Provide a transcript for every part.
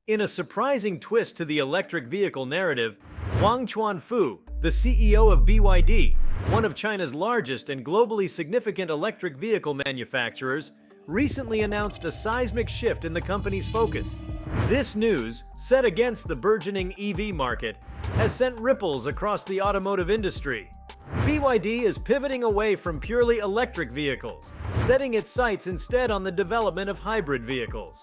In a surprising twist to the electric vehicle narrative, Wang Chuanfu, the CEO of BYD, one of China's largest and globally significant electric vehicle manufacturers, recently announced a seismic shift in the company's focus. This news, set against the burgeoning EV market, has sent ripples across the automotive industry. BYD is pivoting away from purely electric vehicles, setting its sights instead on the development of hybrid vehicles.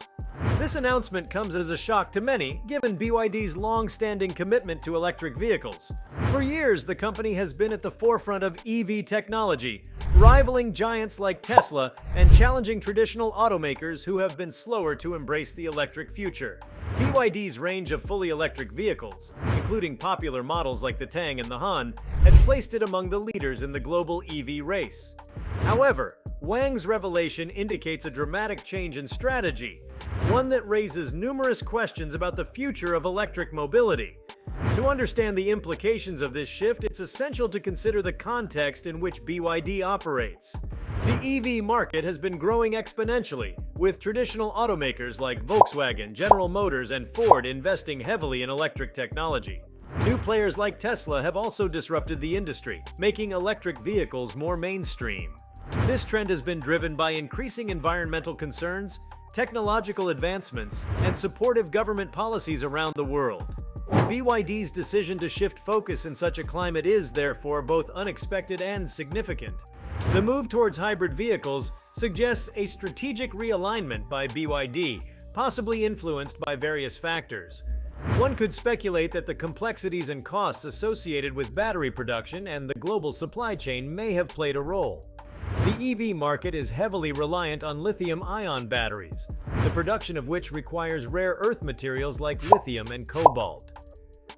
This announcement comes as a shock to many, given BYD's long-standing commitment to electric vehicles. For years, the company has been at the forefront of EV technology, rivaling giants like Tesla and challenging traditional automakers who have been slower to embrace the electric future. BYD's range of fully electric vehicles, including popular models like the Tang and the Han, had placed it among the leaders in the global EV race. However, Wang's revelation indicates a dramatic change in strategy, one that raises numerous questions about the future of electric mobility. To understand the implications of this shift, it's essential to consider the context in which BYD operates. The EV market has been growing exponentially, with traditional automakers like Volkswagen, General Motors, and Ford investing heavily in electric technology. New players like Tesla have also disrupted the industry, making electric vehicles more mainstream. This trend has been driven by increasing environmental concerns, technological advancements, and supportive government policies around the world. BYD's decision to shift focus in such a climate is, therefore, both unexpected and significant. The move towards hybrid vehicles suggests a strategic realignment by BYD, possibly influenced by various factors. One could speculate that the complexities and costs associated with battery production and the global supply chain may have played a role. The EV market is heavily reliant on lithium-ion batteries, the production of which requires rare earth materials like lithium and cobalt.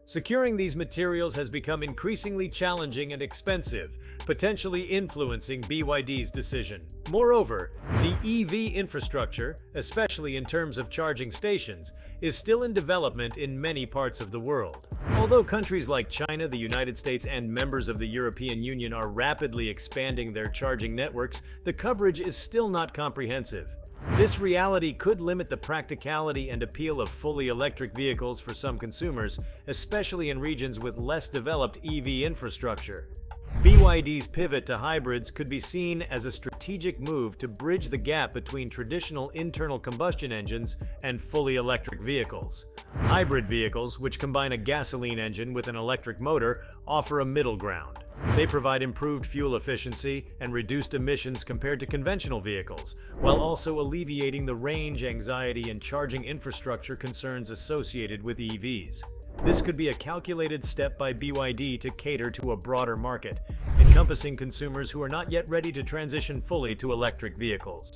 Securing these materials has become increasingly challenging and expensive, potentially influencing BYD's decision. Moreover, the EV infrastructure, especially in terms of charging stations, is still in development in many parts of the world. Although countries like China, the United States, and members of the European Union are rapidly expanding their charging networks, the coverage is still not comprehensive. This reality could limit the practicality and appeal of fully electric vehicles for some consumers, especially in regions with less developed EV infrastructure. BYD's pivot to hybrids could be seen as a strategic move to bridge the gap between traditional internal combustion engines and fully electric vehicles. Hybrid vehicles, which combine a gasoline engine with an electric motor, offer a middle ground. They provide improved fuel efficiency and reduced emissions compared to conventional vehicles, while also alleviating the range anxiety and charging infrastructure concerns associated with EVs. This could be a calculated step by BYD to cater to a broader market, encompassing consumers who are not yet ready to transition fully to electric vehicles.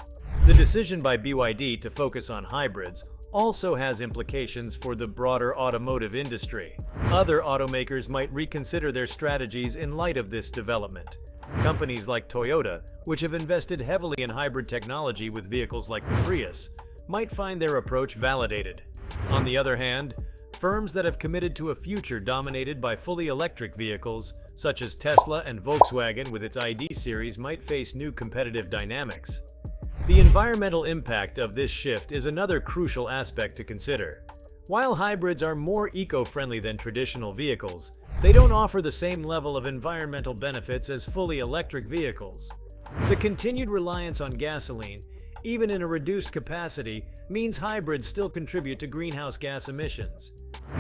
The decision by BYD to focus on hybrids also has implications for the broader automotive industry. Other automakers might reconsider their strategies in light of this development. Companies like Toyota, which have invested heavily in hybrid technology with vehicles like the Prius, might find their approach validated. On the other hand, firms that have committed to a future dominated by fully electric vehicles, such as Tesla and Volkswagen with its ID series, might face new competitive dynamics. The environmental impact of this shift is another crucial aspect to consider. While hybrids are more eco-friendly than traditional vehicles, they don't offer the same level of environmental benefits as fully electric vehicles. The continued reliance on gasoline, even in a reduced capacity, means hybrids still contribute to greenhouse gas emissions.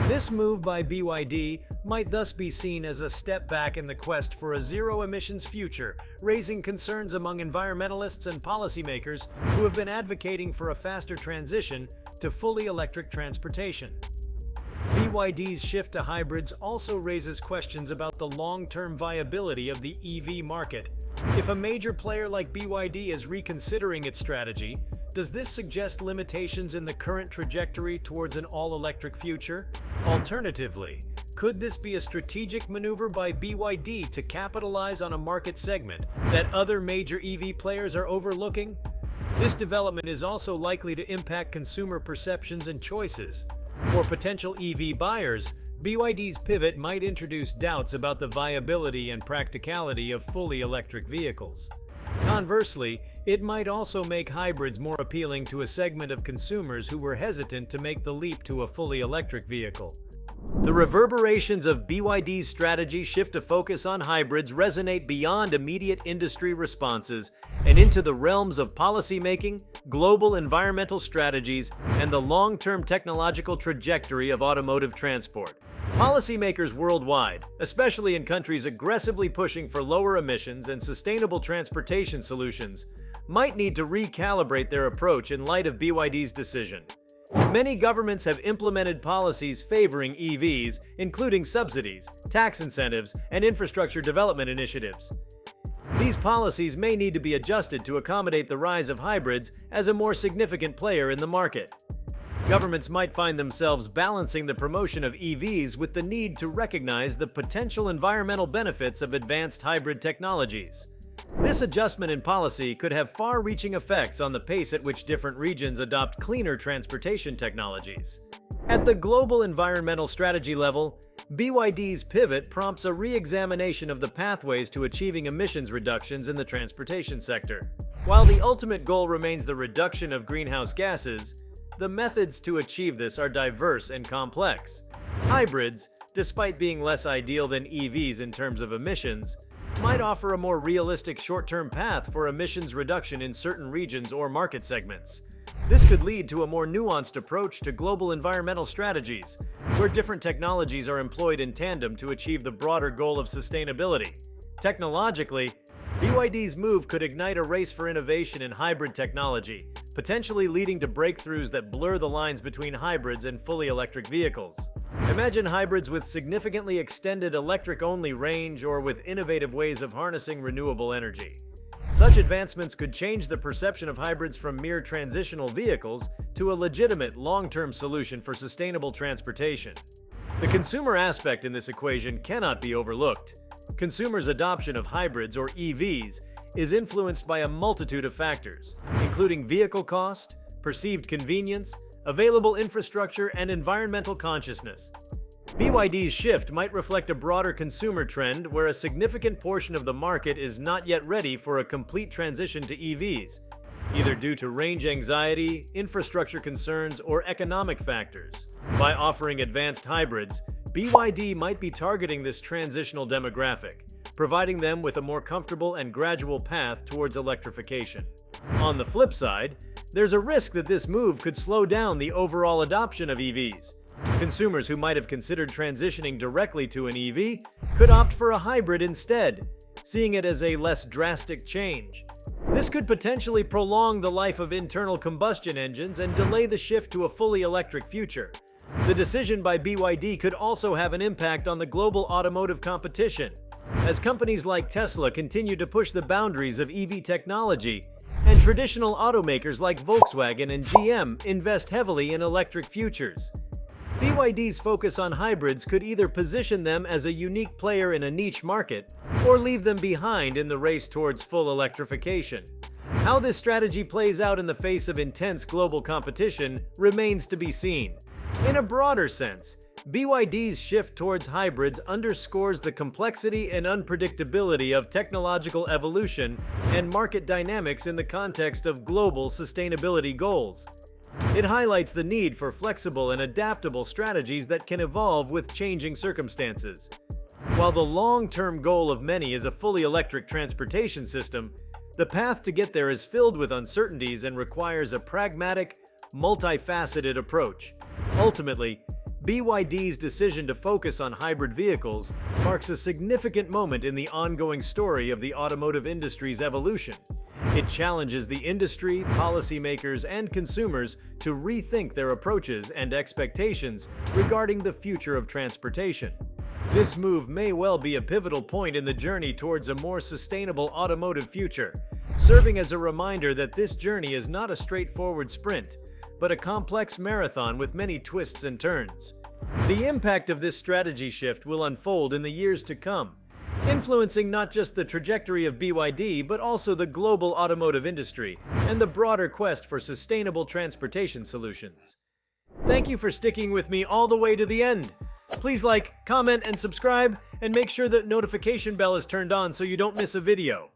This move by BYD might thus be seen as a step back in the quest for a zero-emissions future, raising concerns among environmentalists and policymakers who have been advocating for a faster transition to fully electric transportation. BYD's shift to hybrids also raises questions about the long-term viability of the EV market. If a major player like BYD is reconsidering its strategy, does this suggest limitations in the current trajectory towards an all-electric future? Alternatively, could this be a strategic maneuver by BYD to capitalize on a market segment that other major EV players are overlooking? This development is also likely to impact consumer perceptions and choices. For potential EV buyers, BYD's pivot might introduce doubts about the viability and practicality of fully electric vehicles. Conversely, it might also make hybrids more appealing to a segment of consumers who were hesitant to make the leap to a fully electric vehicle. The reverberations of BYD's strategy shift to focus on hybrids resonate beyond immediate industry responses and into the realms of policymaking, global environmental strategies, and the long-term technological trajectory of automotive transport. Policymakers worldwide, especially in countries aggressively pushing for lower emissions and sustainable transportation solutions, might need to recalibrate their approach in light of BYD's decision. Many governments have implemented policies favoring EVs, including subsidies, tax incentives, and infrastructure development initiatives. These policies may need to be adjusted to accommodate the rise of hybrids as a more significant player in the market. Governments might find themselves balancing the promotion of EVs with the need to recognize the potential environmental benefits of advanced hybrid technologies. This adjustment in policy could have far-reaching effects on the pace at which different regions adopt cleaner transportation technologies. At the global environmental strategy level, BYD's pivot prompts a re-examination of the pathways to achieving emissions reductions in the transportation sector. While the ultimate goal remains the reduction of greenhouse gases, the methods to achieve this are diverse and complex. Hybrids, despite being less ideal than EVs in terms of emissions, might offer a more realistic short-term path for emissions reduction in certain regions or market segments. This could lead to a more nuanced approach to global environmental strategies, where different technologies are employed in tandem to achieve the broader goal of sustainability. Technologically, BYD's move could ignite a race for innovation in hybrid technology, potentially leading to breakthroughs that blur the lines between hybrids and fully electric vehicles. Imagine hybrids with significantly extended electric-only range or with innovative ways of harnessing renewable energy. Such advancements could change the perception of hybrids from mere transitional vehicles to a legitimate long-term solution for sustainable transportation. The consumer aspect in this equation cannot be overlooked. Consumers' adoption of hybrids or EVs is influenced by a multitude of factors, including vehicle cost, perceived convenience, available infrastructure, and environmental consciousness. BYD's shift might reflect a broader consumer trend where a significant portion of the market is not yet ready for a complete transition to EVs, either due to range anxiety, infrastructure concerns, or economic factors. By offering advanced hybrids, BYD might be targeting this transitional demographic, providing them with a more comfortable and gradual path towards electrification. On the flip side, there's a risk that this move could slow down the overall adoption of EVs. Consumers who might have considered transitioning directly to an EV could opt for a hybrid instead, seeing it as a less drastic change. This could potentially prolong the life of internal combustion engines and delay the shift to a fully electric future. The decision by BYD could also have an impact on the global automotive competition, as companies like Tesla continue to push the boundaries of EV technology, and traditional automakers like Volkswagen and GM invest heavily in electric futures. BYD's focus on hybrids could either position them as a unique player in a niche market or leave them behind in the race towards full electrification. How this strategy plays out in the face of intense global competition remains to be seen. In a broader sense, BYD's shift towards hybrids underscores the complexity and unpredictability of technological evolution and market dynamics in the context of global sustainability goals. It highlights the need for flexible and adaptable strategies that can evolve with changing circumstances. While the long-term goal of many is a fully electric transportation system, the path to get there is filled with uncertainties and requires a pragmatic, multifaceted approach. Ultimately, BYD's decision to focus on hybrid vehicles marks a significant moment in the ongoing story of the automotive industry's evolution. It challenges the industry, policymakers, and consumers to rethink their approaches and expectations regarding the future of transportation. This move may well be a pivotal point in the journey towards a more sustainable automotive future, serving as a reminder that this journey is not a straightforward sprint, but a complex marathon with many twists and turns. The impact of this strategy shift will unfold in the years to come, influencing not just the trajectory of BYD, but also the global automotive industry and the broader quest for sustainable transportation solutions. Thank you for sticking with me all the way to the end. Please like, comment, and subscribe, and make sure that notification bell is turned on so you don't miss a video.